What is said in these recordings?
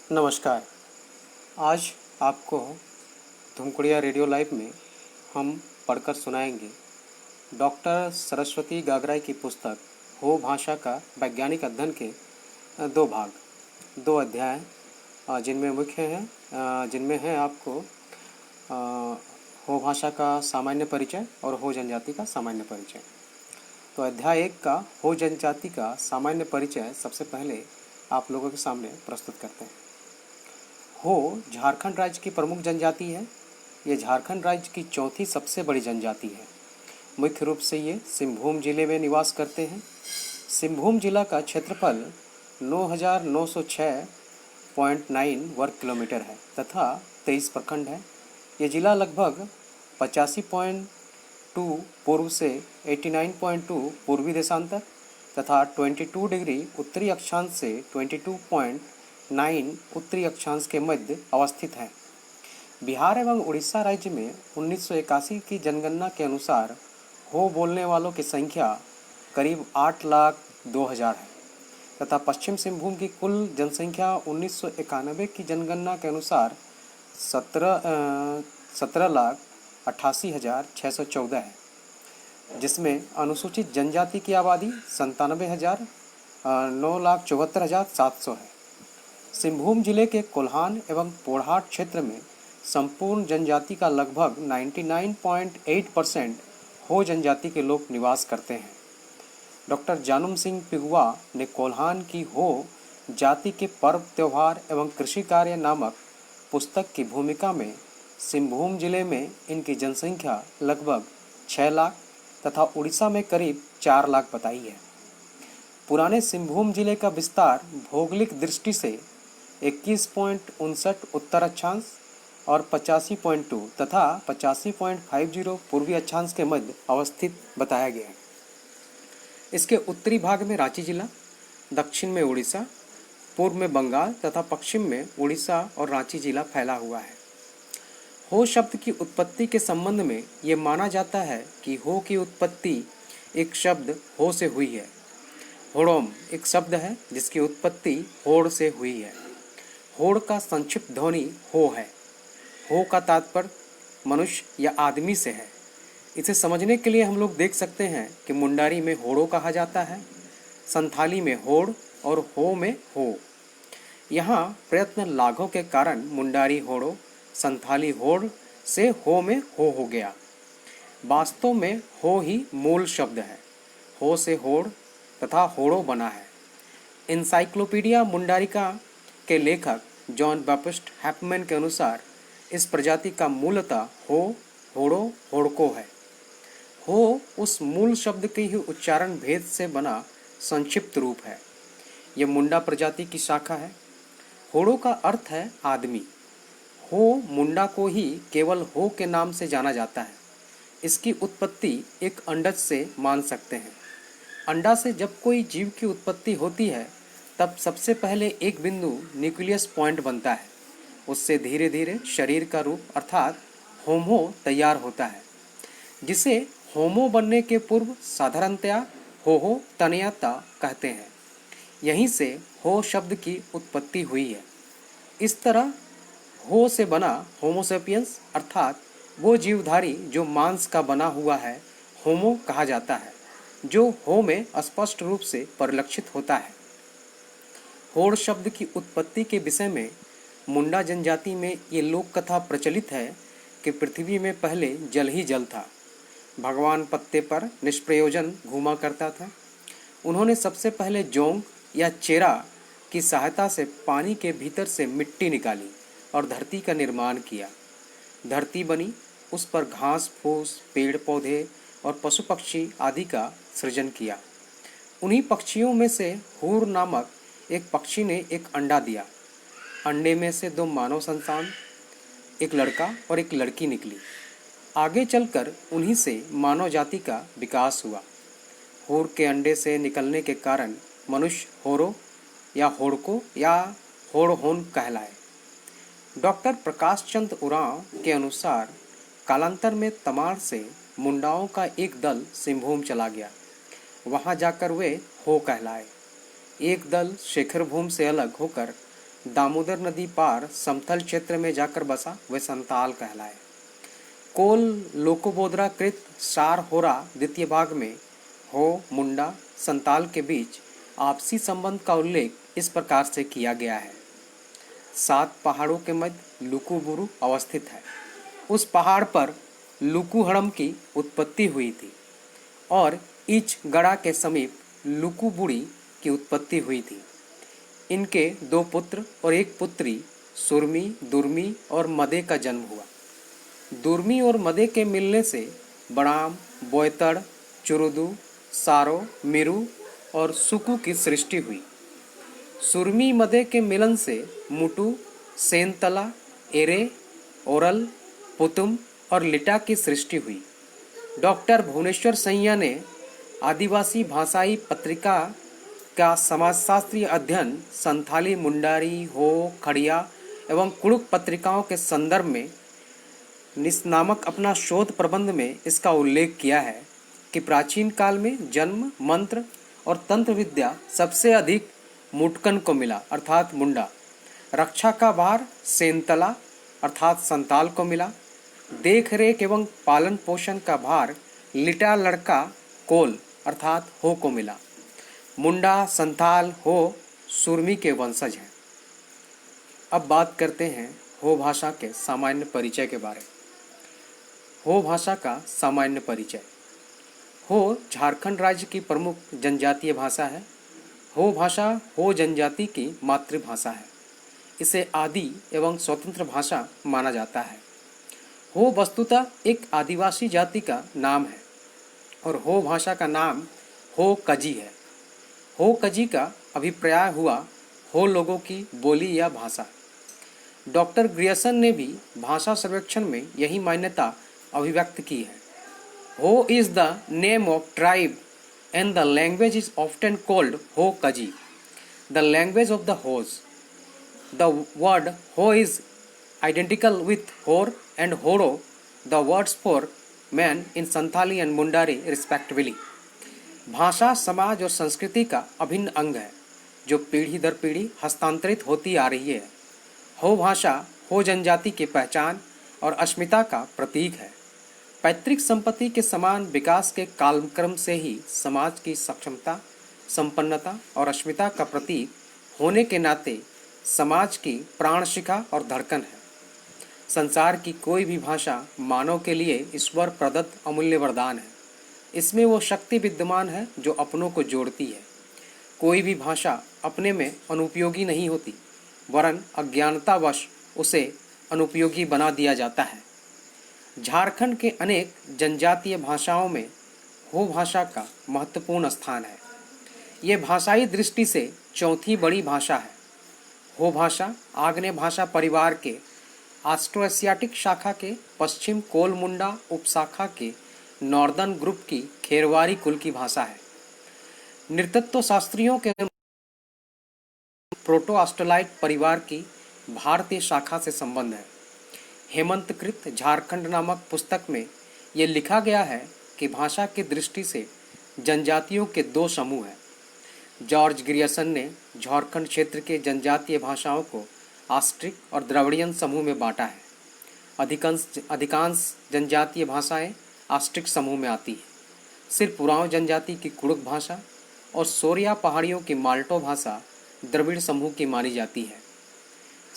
नमस्कार। आज आपको धुमकुड़िया रेडियो लाइव में हम पढ़कर सुनाएंगे डॉक्टर सरस्वती गागराई की पुस्तक हो भाषा का वैज्ञानिक अध्ययन के दो भाग, दो अध्याय, जिनमें मुख्य हैं जिनमें है आपको हो भाषा का सामान्य परिचय और हो जनजाति का सामान्य परिचय। तो अध्याय 1 का हो जनजाति का सामान्य परिचय सबसे पहले आप लोगों के सामने प्रस्तुत करते हैं। हो झारखंड राज्य की प्रमुख जनजाति है। ये झारखंड राज्य की चौथी सबसे बड़ी जनजाति है। मुख्य रूप से ये सिंहभूम जिले में निवास करते हैं। सिंहभूम जिला का क्षेत्रफल 9,906.9 वर्ग किलोमीटर है तथा 23 प्रखंड है। ये जिला लगभग 85.2 पूर्व से 89.2 पूर्वी देशांतर तथा 22 डिग्री उत्तरी अक्षांश से 22.9 उत्तरी अक्षांश के मध्य अवस्थित है। बिहार एवं उड़ीसा राज्य में 1981 की जनगणना के अनुसार हो बोलने वालों की संख्या करीब 8,02,000 है तथा पश्चिम सिंहभूम की कुल जनसंख्या 1991 की जनगणना के अनुसार 17,88,614 है, जिसमें अनुसूचित जनजाति की आबादी 9,74,700 है। सिंहभूम जिले के कोल्हान एवं पोड़हाट क्षेत्र में संपूर्ण जनजाति का लगभग 99.8% हो जनजाति के लोग निवास करते हैं। डॉक्टर जानूम सिंह पिगुआ ने कोल्हान की हो जाति के पर्व त्योहार एवं कृषि कार्य नामक पुस्तक की भूमिका में सिंहभूम जिले में इनकी जनसंख्या लगभग 6 लाख तथा उड़ीसा में करीब 4 लाख बताई है। पुराने सिंहभूम जिले का विस्तार भौगोलिक दृष्टि से 21.59 उत्तर अक्षांश और 85.2 तथा 85.50 पूर्वी अक्षांश के मध्य अवस्थित बताया गया है। इसके उत्तरी भाग में रांची जिला, दक्षिण में उड़ीसा, पूर्व में बंगाल तथा पश्चिम में उड़ीसा और रांची जिला फैला हुआ है। हो शब्द की उत्पत्ति के संबंध में ये माना जाता है कि हो की उत्पत्ति एक शब्द हो से हुई है। होड़ोम एक शब्द है जिसकी उत्पत्ति होड़ से हुई है। होड़ का संक्षिप्त ध्वनि हो है। हो का तात्पर्य मनुष्य या आदमी से है। इसे समझने के लिए हम लोग देख सकते हैं कि मुंडारी में होड़ो कहा जाता है, संथाली में होड़ और हो में हो। यहाँ प्रयत्न लाघव के कारण मुंडारी होड़ो, संथाली होड़ से हो में हो गया। वास्तव में हो ही मूल शब्द है। हो से होड़ तथा होड़ो बना है। इंसाइक्लोपीडिया मुंडारिका के लेखक जॉन बैप्टिस्ट हैपमैन के अनुसार इस प्रजाति का मूलतः हो, होड़ो, होड़को है। हो उस मूल शब्द के ही उच्चारण भेद से बना संक्षिप्त रूप है। यह मुंडा प्रजाति की शाखा है। होड़ो का अर्थ है आदमी। हो मुंडा को ही केवल हो के नाम से जाना जाता है। इसकी उत्पत्ति एक अंडज से मान सकते हैं। अंडा से जब कोई जीव की उत्पत्ति होती है तब सबसे पहले एक बिंदु न्यूक्लियस पॉइंट बनता है। उससे धीरे धीरे शरीर का रूप अर्थात होमो तैयार होता है, जिसे होमो बनने के पूर्व साधारणतया हो तनयाता कहते हैं। यहीं से हो शब्द की उत्पत्ति हुई है। इस तरह हो से बना होमोसेपियंस अर्थात वो जीवधारी जो मांस का बना हुआ है होमो कहा जाता है, जो हो में स्पष्ट रूप से परिलक्षित होता है। होड़ शब्द की उत्पत्ति के विषय में मुंडा जनजाति में ये लोक कथा प्रचलित है कि पृथ्वी में पहले जल ही जल था। भगवान पत्ते पर निष्प्रयोजन घूमा करता था। उन्होंने सबसे पहले जोंग या चेरा की सहायता से पानी के भीतर से मिट्टी निकाली और धरती का निर्माण किया। धरती बनी, उस पर घास फूस, पेड़ पौधे और पशु पक्षी आदि का सृजन किया। उन्हीं पक्षियों में से हूर नामक एक पक्षी ने एक अंडा दिया। अंडे में से 2 मानव संतान, एक लड़का और एक लड़की निकली। आगे चलकर उन्हीं से मानव जाति का विकास हुआ। हूर के अंडे से निकलने के कारण मनुष्य होरो या होड़को या होड़होन कहलाए। डॉक्टर प्रकाश चंद्र उरांव के अनुसार कालांतर में तमाड़ से मुंडाओं का एक दल सिंहभूम चला गया। वहां जाकर वे हो कहलाए। एक दल शेखरभूम से अलग होकर दामोदर नदी पार समतल क्षेत्र में जाकर बसा वह संताल कहलाए। कोल लोकोबोद्रा कृत सार होरा द्वितीय भाग में हो मुंडा संताल के बीच आपसी संबंध का उल्लेख इस प्रकार से किया गया है। 7 पहाड़ों के मध्य लुकुबुरु अवस्थित है। उस पहाड़ पर लुकुहड़म की उत्पत्ति हुई थी और इच गड़ा के समीप लुकुबुड़ी की उत्पत्ति हुई थी। इनके 2 पुत्र और 1 पुत्री सुरमी, दुर्मी और मदे का जन्म हुआ। दुर्मी और मदे के मिलने से बड़ाम, बोयतड़, चुरुदू, सारो, मिरु और सुकु की सृष्टि हुई। सुरमी मदे के मिलन से मुटु, सेनतला, एरे, ओरल, पुतुम और लिटा की सृष्टि हुई। डॉक्टर भुवनेश्वर सैया ने आदिवासी भाषाई पत्रिका का समाजशास्त्रीय अध्ययन संथाली, मुंडारी, हो, खड़िया एवं कुड़ुक पत्रिकाओं के संदर्भ में निस नामक अपना शोध प्रबंध में इसका उल्लेख किया है कि प्राचीन काल में जन्म, मंत्र और तंत्र विद्या सबसे अधिक मुटकन को मिला अर्थात मुंडा। रक्षा का भार सेंतला अर्थात संताल को मिला। देख रेख एवं पालन पोषण का भार लिटा लड़का कोल अर्थात हो को मिला। मुंडा, संथाल, हो सुरमी के वंशज हैं। अब बात करते हैं हो भाषा के सामान्य परिचय के बारे में। हो भाषा का सामान्य परिचय। हो झारखंड राज्य की प्रमुख जनजातीय भाषा है। हो भाषा हो जनजाति की मातृभाषा है। इसे आदि एवं स्वतंत्र भाषा माना जाता है। हो वस्तुतः एक आदिवासी जाति का नाम है और हो भाषा का नाम हो कजी है। हो कजी का अभिप्राय हुआ हो लोगों की बोली या भाषा। डॉक्टर ग्रियर्सन ने भी भाषा सर्वेक्षण में यही मान्यता अभिव्यक्त की है। Ho is the name of tribe and the language is often called Ho कजी, the language of the Hos. The word Ho is identical with hor and horo, the words for man in Santhali and Mundari respectively। भाषा समाज और संस्कृति का अभिन्न अंग है जो पीढ़ी दर पीढ़ी हस्तांतरित होती आ रही है। हो भाषा हो जनजाति की पहचान और अस्मिता का प्रतीक है। पैतृक संपत्ति के समान विकास के कालक्रम से ही समाज की सक्षमता, संपन्नता और अस्मिता का प्रतीक होने के नाते समाज की प्राण शिखा और धड़कन है। संसार की कोई भी भाषा मानव के लिए ईश्वर प्रदत्त अमूल्य वरदान है। इसमें वो शक्ति विद्यमान है जो अपनों को जोड़ती है। कोई भी भाषा अपने में अनुपयोगी नहीं होती, वरन अज्ञानतावश उसे अनुपयोगी बना दिया जाता है। झारखंड के अनेक जनजातीय भाषाओं में हो भाषा का महत्वपूर्ण स्थान है। ये भाषाई दृष्टि से चौथी बड़ी भाषा है। हो भाषा आग्नेय भाषा परिवार के ऑस्ट्रो एशियाटिक शाखा के पश्चिम कोल मुंडा उपशाखा के नॉर्दर्न ग्रुप की खेरवारी कुल की भाषा है। नृतत्व शास्त्रियों के प्रोटो ऑस्ट्रोलाइट परिवार की भारतीय शाखा से संबंध है। हेमंतकृत झारखंड नामक पुस्तक में ये लिखा गया है कि भाषा की दृष्टि से जनजातियों के 2 समूह हैं। जॉर्ज ग्रियर्सन ने झारखंड क्षेत्र के जनजातीय भाषाओं को ऑस्ट्रिक और द्रविड़ियन समूह में बांटा है। अधिकांश जनजातीय भाषाएं ऑस्ट्रिक समूह में आती हैं। सिर्फ पुराव जनजाति की कुड़ुक भाषा और सोरिया पहाड़ियों की माल्टो भाषा द्रविड़ समूह की मानी जाती है।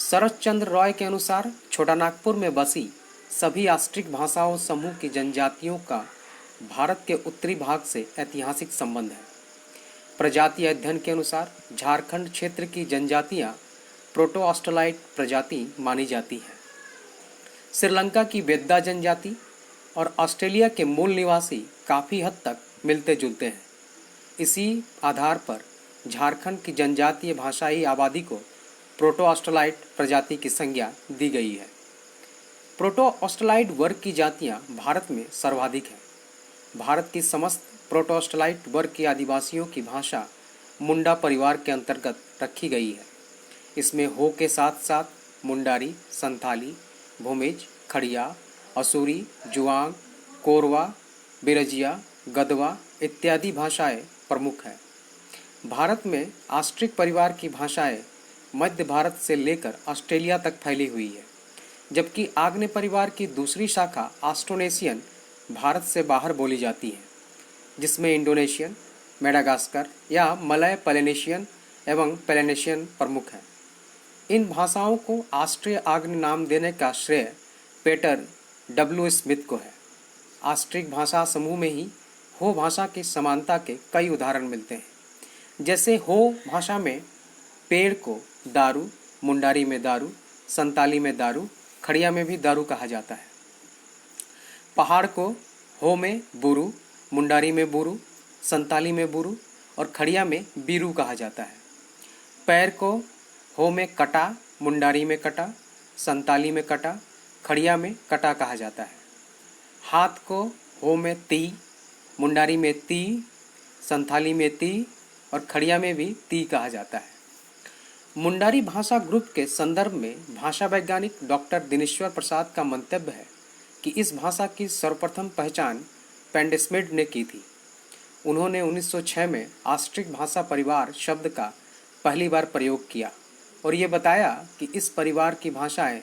शरद चंद्र रॉय के अनुसार छोटा नागपुर में बसी सभी ऑस्ट्रिक भाषाओं समूह की जनजातियों का भारत के उत्तरी भाग से ऐतिहासिक संबंध है। प्रजातीय अध्ययन के अनुसार झारखंड क्षेत्र की जनजातियां प्रोटो ऑस्ट्रोलाइट प्रजाति मानी जाती है। श्रीलंका की बेद्दा जनजाति और ऑस्ट्रेलिया के मूल निवासी काफ़ी हद तक मिलते जुलते हैं। इसी आधार पर झारखंड की जनजातीय भाषाई आबादी को प्रोटो ऑस्ट्रोलाइट प्रजाति की संज्ञा दी गई है। प्रोटो ऑस्ट्रोलाइट वर्ग की जातियां भारत में सर्वाधिक हैं। भारत की समस्त प्रोटो ऑस्ट्रोलाइट वर्ग के आदिवासियों की भाषा मुंडा परिवार के अंतर्गत रखी गई है। इसमें हो के साथ साथ मुंडारी, संथाली, भूमिज, खड़िया, असूरी, जुआंग, कोरवा, बिरजिया, गदवा इत्यादि भाषाएं प्रमुख हैं। भारत में ऑस्ट्रिक परिवार की भाषाएं मध्य भारत से लेकर ऑस्ट्रेलिया तक फैली हुई है, जबकि आग्नेय परिवार की दूसरी शाखा ऑस्ट्रोनेशियन भारत से बाहर बोली जाती है, जिसमें इंडोनेशियन, मेडागास्कर या मलय पोलिनेशियन एवं पोलिनेशियन प्रमुख हैं। इन भाषाओं को ऑस्ट्रिय आग्नेय नाम देने का श्रेय पीटर डब्ल्यू स्मिथ को है। ऑस्ट्रिक भाषा समूह में ही हो भाषा की समानता के कई उदाहरण मिलते हैं, जैसे हो भाषा में पेड़ को दारू, मुंडारी में दारू, संताली में दारू, खड़िया में भी दारू कहा जाता है। पहाड़ को हो में बुरु, मुंडारी में बुरु, संताली में बुरु और खड़िया में बीरू कहा जाता है। पैर को हो में कटा, मुंडारी में कटा, संताली में कटा, खड़िया में कटा कहा जाता है। हाथ को हो में ती, मुंडारी में ती, संथाली में ती और खड़िया में भी ती कहा जाता है। मुंडारी भाषा ग्रुप के संदर्भ में भाषा वैज्ञानिक डॉक्टर दिनेश्वर प्रसाद का मंतव्य है कि इस भाषा की सर्वप्रथम पहचान पेंडेस्मिड ने की थी। उन्होंने 1906 में ऑस्ट्रिक भाषा परिवार शब्द का पहली बार प्रयोग किया और ये बताया कि इस परिवार की भाषाएं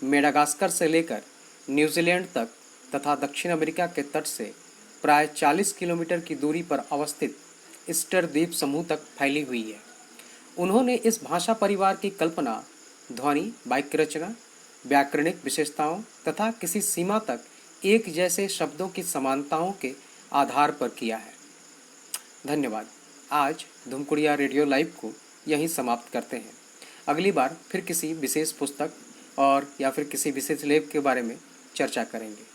मेडागास्कर से लेकर न्यूजीलैंड तक तथा दक्षिण अमेरिका के तट से प्राय 40 किलोमीटर की दूरी पर अवस्थित ईस्टर द्वीप समूह तक फैली हुई है। उन्होंने इस भाषा परिवार की कल्पना ध्वनि, वाक्य रचना, व्याकरणिक विशेषताओं तथा किसी सीमा तक एक जैसे शब्दों की समानताओं के आधार पर किया है। धन्यवाद। आज धुमकुड़िया रेडियो लाइव को यहीं समाप्त करते हैं। अगली बार फिर किसी विशेष पुस्तक और या फिर किसी विशेष लेख के बारे में चर्चा करेंगे।